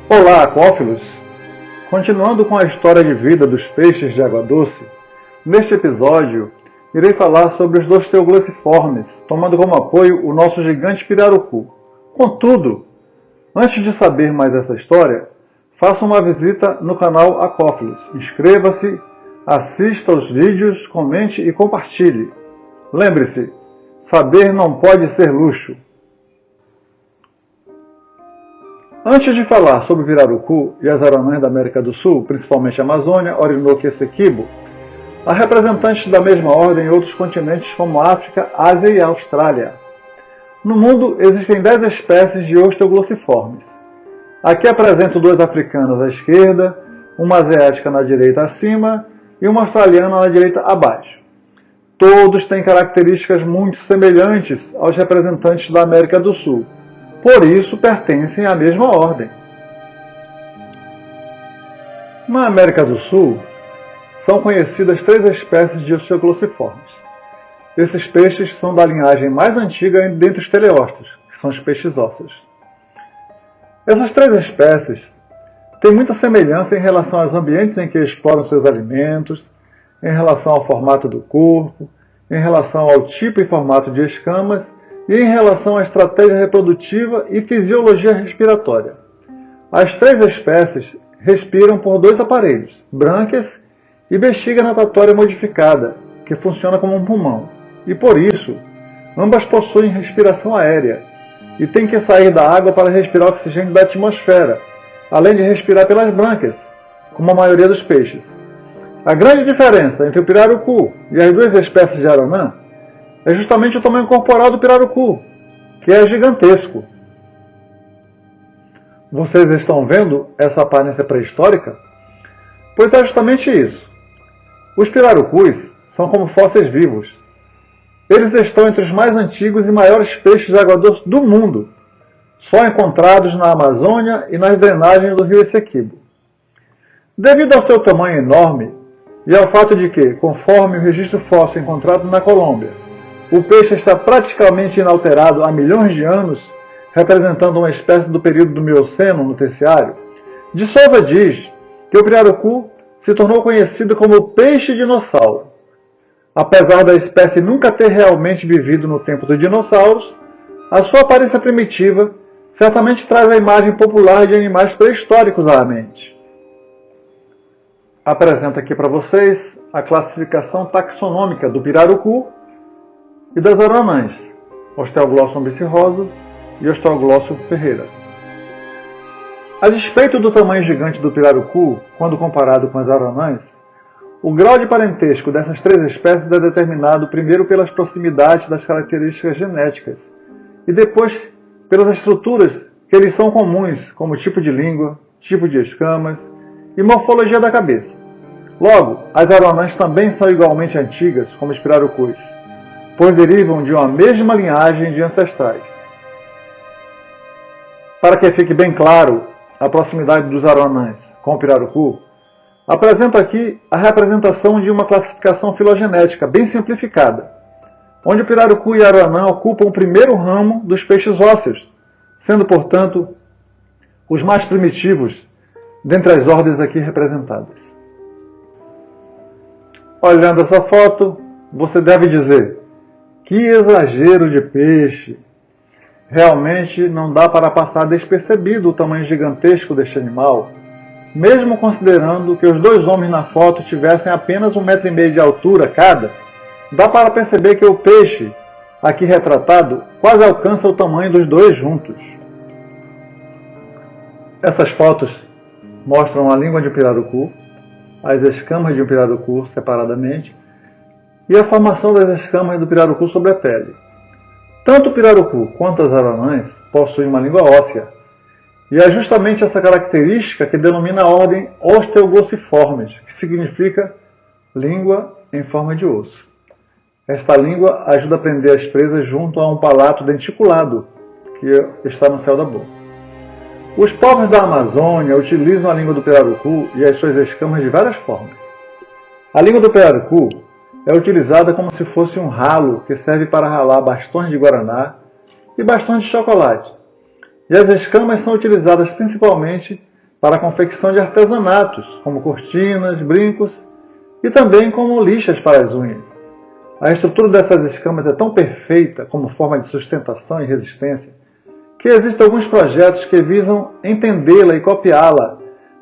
Olá, aquófilos! Continuando com a história de vida dos peixes de água doce, neste episódio irei falar sobre os osteoglossiformes, tomando como apoio o nosso gigante pirarucu. Contudo, antes de saber mais essa história, faça uma visita no canal Aquófilos. Inscreva-se, assista aos vídeos, comente e compartilhe. Lembre-se, saber não pode ser luxo. Antes de falar sobre o pirarucu e as aranãs da América do Sul, principalmente a Amazônia, Orinoco e Essequibo, há representantes da mesma ordem em outros continentes como África, Ásia e Austrália. No mundo existem 10 espécies de osteoglossiformes. Aqui apresento 2 africanas à esquerda, uma asiática na direita acima e uma australiana na direita abaixo. Todos têm características muito semelhantes aos representantes da América do Sul. Por isso, pertencem à mesma ordem. Na América do Sul, são conhecidas 3 espécies de osteoglossiformes. Esses peixes são da linhagem mais antiga dentre os teleósteos, que são os peixes ósseos. Essas 3 espécies têm muita semelhança em relação aos ambientes em que exploram seus alimentos, em relação ao formato do corpo, em relação ao tipo e formato de escamas, e em relação à estratégia reprodutiva e fisiologia respiratória. As 3 espécies respiram por 2 aparelhos, brânquias e bexiga natatória modificada, que funciona como um pulmão. E por isso, ambas possuem respiração aérea e têm que sair da água para respirar oxigênio da atmosfera, além de respirar pelas brânquias, como a maioria dos peixes. A grande diferença entre o pirarucu e as 2 espécies de aranã é justamente o tamanho corporal do pirarucu, que é gigantesco. Vocês estão vendo essa aparência pré-histórica? Pois é justamente isso. Os pirarucus são como fósseis vivos. Eles estão entre os mais antigos e maiores peixes de água doce do mundo, só encontrados na Amazônia e nas drenagens do rio Essequibo. Devido ao seu tamanho enorme e ao fato de que, conforme o registro fóssil encontrado na Colômbia, o peixe está praticamente inalterado há milhões de anos, representando uma espécie do período do Mioceno no Terciário, de Souza diz que o pirarucu se tornou conhecido como peixe-dinossauro. Apesar da espécie nunca ter realmente vivido no tempo dos dinossauros, a sua aparência primitiva certamente traz a imagem popular de animais pré-históricos à mente. Apresento aqui para vocês a classificação taxonômica do pirarucu e das aranãs, Osteoglossum bicirrhoso e Osteoglossum ferreira. A despeito do tamanho gigante do pirarucu, quando comparado com as aranãs, o grau de parentesco dessas 3 espécies é determinado primeiro pelas proximidades das características genéticas e depois pelas estruturas que eles são comuns, como tipo de língua, tipo de escamas e morfologia da cabeça. Logo, as aranãs também são igualmente antigas como os pirarucus, pois derivam de uma mesma linhagem de ancestrais. Para que fique bem claro a proximidade dos aranãs com o pirarucu, apresento aqui a representação de uma classificação filogenética bem simplificada, onde o pirarucu e a aranã ocupam o primeiro ramo dos peixes ósseos, sendo, portanto, os mais primitivos dentre as ordens aqui representadas. Olhando essa foto, você deve dizer: que exagero de peixe! Realmente não dá para passar despercebido o tamanho gigantesco deste animal, mesmo considerando que os 2 homens na foto tivessem apenas 1,5 m de altura cada. Dá para perceber que o peixe, aqui retratado, quase alcança o tamanho dos 2 juntos. Essas fotos mostram a língua de um pirarucu, as escamas de um pirarucu separadamente, e a formação das escamas do pirarucu sobre a pele. Tanto o pirarucu quanto as aranãs possuem uma língua óssea, e é justamente essa característica que denomina a ordem Osteoglossiformes, que significa língua em forma de osso. Esta língua ajuda a prender as presas junto a um palato denticulado, que está no céu da boca. Os povos da Amazônia utilizam a língua do pirarucu e as suas escamas de várias formas. A língua do pirarucu é utilizada como se fosse um ralo que serve para ralar bastões de guaraná e bastões de chocolate. E as escamas são utilizadas principalmente para a confecção de artesanatos, como cortinas, brincos e também como lixas para as unhas. A estrutura dessas escamas é tão perfeita como forma de sustentação e resistência que existem alguns projetos que visam entendê-la e copiá-la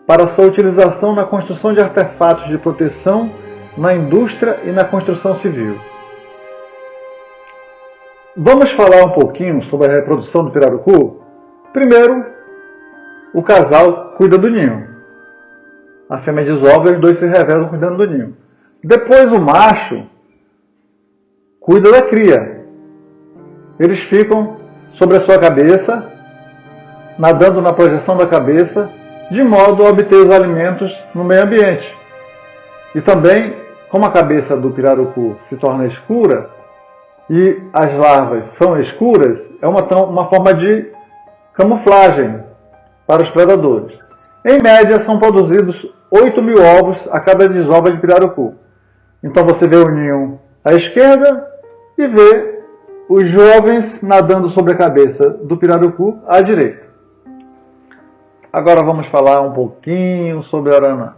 para sua utilização na construção de artefatos de proteção na indústria e na construção civil. Vamos falar um pouquinho sobre a reprodução do pirarucu? Primeiro, o casal cuida do ninho. A fêmea desova e os dois se revezam cuidando do ninho. Depois o macho cuida da cria. Eles ficam sobre a sua cabeça, nadando na projeção da cabeça, de modo a obter os alimentos no meio ambiente. E também, como a cabeça do pirarucu se torna escura e as larvas são escuras, é uma forma de camuflagem para os predadores. Em média, são produzidos 8.000 ovos a cada desova de pirarucu. Então você vê o ninho à esquerda e vê os jovens nadando sobre a cabeça do pirarucu à direita. Agora vamos falar um pouquinho sobre a aranã.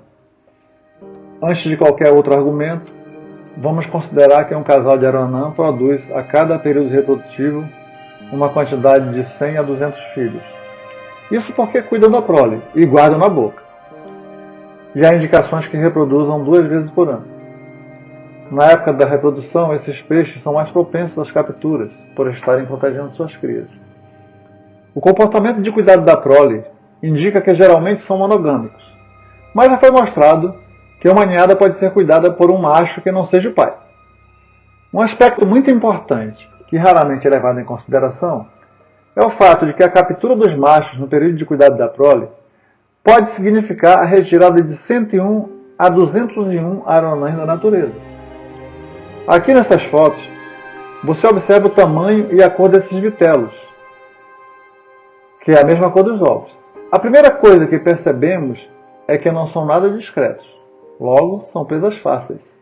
Antes de qualquer outro argumento, vamos considerar que um casal de aranã produz a cada período reprodutivo uma quantidade de 100 a 200 filhos. Isso porque cuidam da prole e guardam na boca. E há indicações que reproduzam 2 vezes por ano. Na época da reprodução, esses peixes são mais propensos às capturas, por estarem protegendo suas crias. O comportamento de cuidado da prole indica que geralmente são monogâmicos, mas já foi mostrado que uma ninhada pode ser cuidada por um macho que não seja o pai. Um aspecto muito importante, que raramente é levado em consideração, é o fato de que a captura dos machos no período de cuidado da prole pode significar a retirada de 101 a 201 aranãs da natureza. Aqui nessas fotos, você observa o tamanho e a cor desses vitelos, que é a mesma cor dos ovos. A primeira coisa que percebemos é que não são nada discretos, logo são presas fáceis.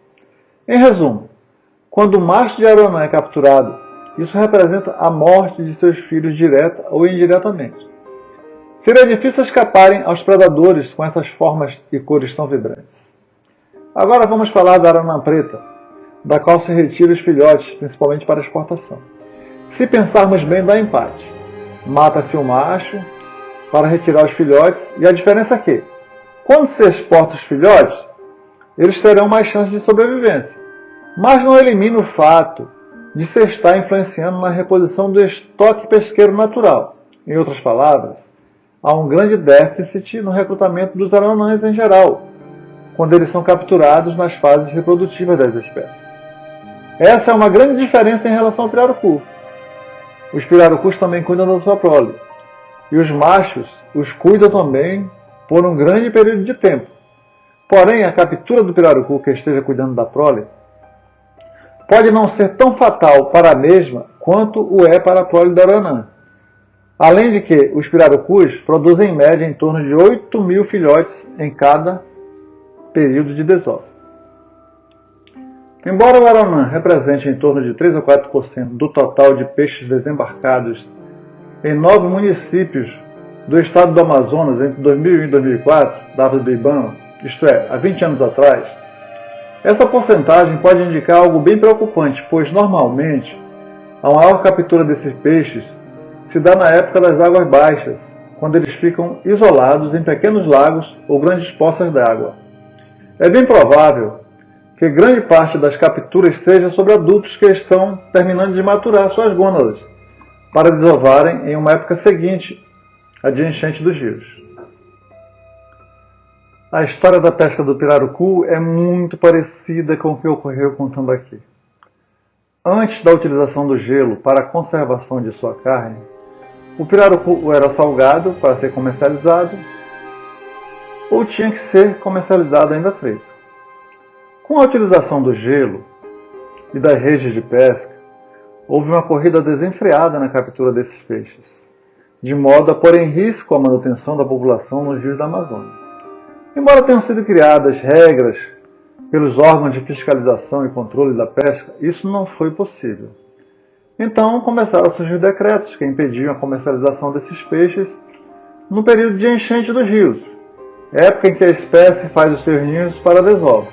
Em resumo, quando o macho de aranã é capturado, isso representa a morte de seus filhos direta ou indiretamente. Seria difícil escaparem aos predadores com essas formas e cores tão vibrantes. Agora vamos falar da aranã preta, da qual se retira os filhotes, principalmente para exportação. Se pensarmos bem, dá empate. Mata-se o macho para retirar os filhotes, e a diferença é que, quando se exporta os filhotes, eles terão mais chances de sobrevivência. Mas não elimina o fato de se estar influenciando na reposição do estoque pesqueiro natural. Em outras palavras, há um grande déficit no recrutamento dos aranãs em geral, quando eles são capturados nas fases reprodutivas das espécies. Essa é uma grande diferença em relação ao pirarucu. Os pirarucus também cuidam da sua prole, e os machos os cuidam também por um grande período de tempo. Porém, a captura do pirarucu que esteja cuidando da prole pode não ser tão fatal para a mesma quanto o é para a prole da aranã. Além de que os pirarucus produzem em média em torno de 8.000 filhotes em cada período de desova. Embora o aranã represente em torno de 3 a 4% do total de peixes desembarcados em 9 municípios do estado do Amazonas entre 2001 e 2004, dados do IBAMA, isto é, há 20 anos atrás, essa porcentagem pode indicar algo bem preocupante, pois normalmente a maior captura desses peixes se dá na época das águas baixas, quando eles ficam isolados em pequenos lagos ou grandes poças d'água. É bem provável que grande parte das capturas seja sobre adultos que estão terminando de maturar suas gônadas, para desovarem em uma época seguinte à de enchente dos rios. A história da pesca do pirarucu é muito parecida com o que ocorreu contando aqui. Antes da utilização do gelo para a conservação de sua carne, o pirarucu era salgado para ser comercializado ou tinha que ser comercializado ainda fresco. Com a utilização do gelo e das redes de pesca, houve uma corrida desenfreada na captura desses peixes, de modo a pôr em risco a manutenção da população nos rios da Amazônia. Embora tenham sido criadas regras pelos órgãos de fiscalização e controle da pesca, isso não foi possível. Então começaram a surgir decretos que impediam a comercialização desses peixes no período de enchente dos rios, época em que a espécie faz os seus ninhos para a desova.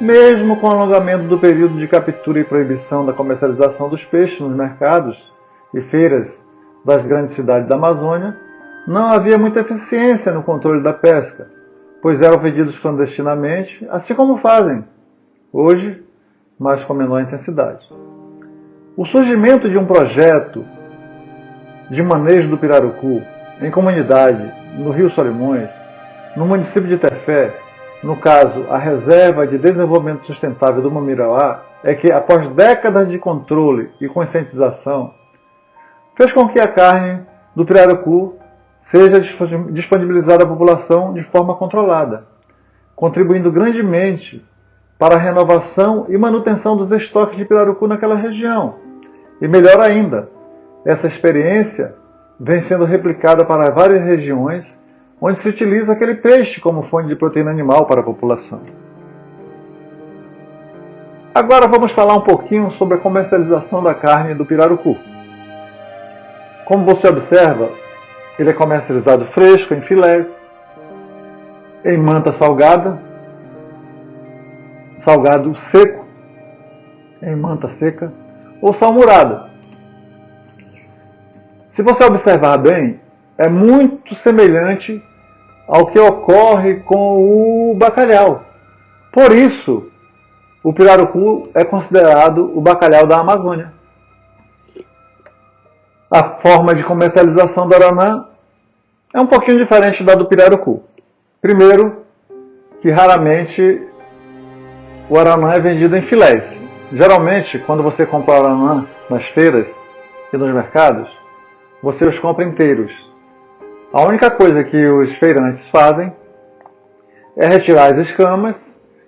Mesmo com o alongamento do período de captura e proibição da comercialização dos peixes nos mercados e feiras das grandes cidades da Amazônia, não havia muita eficiência no controle da pesca, pois eram vendidos clandestinamente, assim como fazem hoje, mas com menor intensidade. O surgimento de um projeto de manejo do pirarucu em comunidade no Rio Solimões, no município de Tefé, no caso, a Reserva de Desenvolvimento Sustentável do Mamirauá, é que, após décadas de controle e conscientização, fez com que a carne do pirarucu seja disponibilizada à população de forma controlada, contribuindo grandemente para a renovação e manutenção dos estoques de pirarucu naquela região. E melhor ainda, essa experiência vem sendo replicada para várias regiões onde se utiliza aquele peixe como fonte de proteína animal para a população. Agora vamos falar um pouquinho sobre a comercialização da carne do pirarucu. Como você observa, ele é comercializado fresco, em filés, em manta salgada, salgado seco, em manta seca, ou salmourada. Se você observar bem, é muito semelhante ao que ocorre com o bacalhau. Por isso, o pirarucu é considerado o bacalhau da Amazônia. A forma de comercialização do aranã é um pouquinho diferente da do pirarucu. Primeiro, que raramente o aranã é vendido em filés. Geralmente, quando você compra o aranã nas feiras e nos mercados, você os compra inteiros. A única coisa que os feirantes fazem é retirar as escamas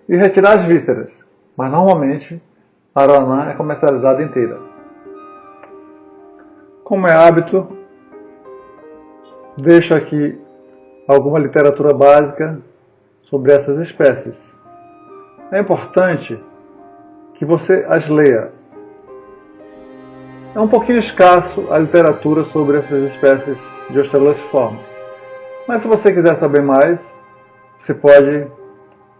e retirar as vísceras, mas normalmente a aranã é comercializada inteira. Como é hábito, deixo aqui alguma literatura básica sobre essas espécies. É importante que você as leia. É um pouquinho escasso a literatura sobre essas espécies de Australorsiformes. Mas se você quiser saber mais, você pode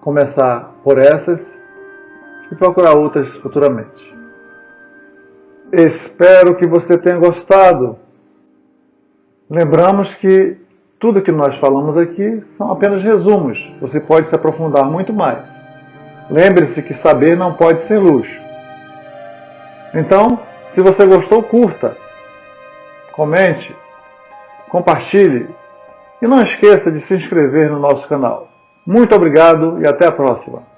começar por essas e procurar outras futuramente. Espero que você tenha gostado. Lembramos que tudo que nós falamos aqui são apenas resumos. Você pode se aprofundar muito mais. Lembre-se que saber não pode ser luxo. Então, se você gostou, curta, comente, compartilhe e não esqueça de se inscrever no nosso canal. Muito obrigado e até a próxima!